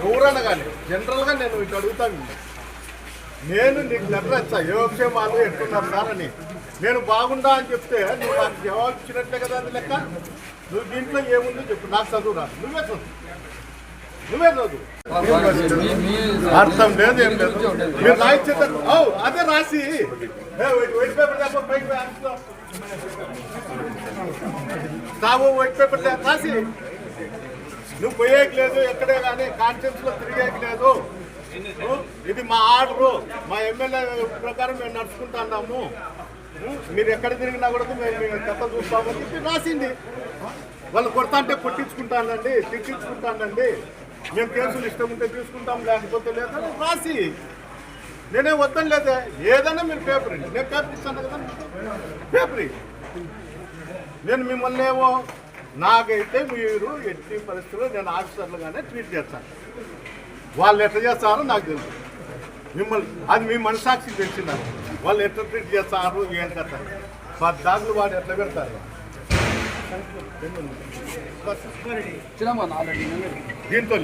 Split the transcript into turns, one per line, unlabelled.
ఎవరన్నా కానీ జనరల్గా నేను ఇటు అడుగుతాను. నేను నీకు లెటర్ వచ్చా ఏ విషయమాలు ఎట్టున్నారు సార్ అని. నేను బాగుండా అని చెప్తే నువ్వు నాకు జవాబు ఇచ్చినట్లే కదా అది లెక్క. నువ్వు దీంట్లో ఏముందో చెప్పు. నాకు చదువు రాదు, నువ్వే చదువు. అర్థం లేదు, ఏం లేదు. మీరు రాయించేది అదే రాసి వైట్ పేపర్ వైట్ పేపర్ రాసి నువ్వు పోయేకి లేదు, ఎక్కడే కానీ కాన్ఫరెన్స్ లో తిరిగేకి లేదు. ఇది మా ఆర్డరు, మా ఎమ్మెల్యే ప్రకారం మేము నడుచుకుంటా అన్నాము. మీరు ఎక్కడ తిరిగినా కూడా మేము కథ చూస్తామని చెప్పి రాసింది. వాళ్ళు కొడతా అంటే కొట్టించుకుంటానండి, తిట్టించుకుంటానండి, మేము కేసులు ఇష్టం ఉంటే తీసుకుంటాం, లేకపోతే లేదా రాసి. నేనే వద్దని లేదా, ఏదైనా మీరు పేపర్ ఇవ్వండి, నేను పేపర్ ఇస్తాను కదా, పేపర్. నేను మిమ్మల్ని ఏమో నాకైతే మీరు ఎట్టి పరిస్థితుల్లో నేను ఆఫీసర్లుగానే ట్రీట్ చేస్తాను. వాళ్ళు ఎట్లా చేస్తారో నాకు తెలుసు. మిమ్మల్ని అది మీ మనసాక్షికి తెలిసినారు. వాళ్ళు ఎట్లా ట్రీట్ చేస్తారు ఏం కదా. 10 దాగులు వాడు ఎట్లా పెడతారు దీంతో లేదు.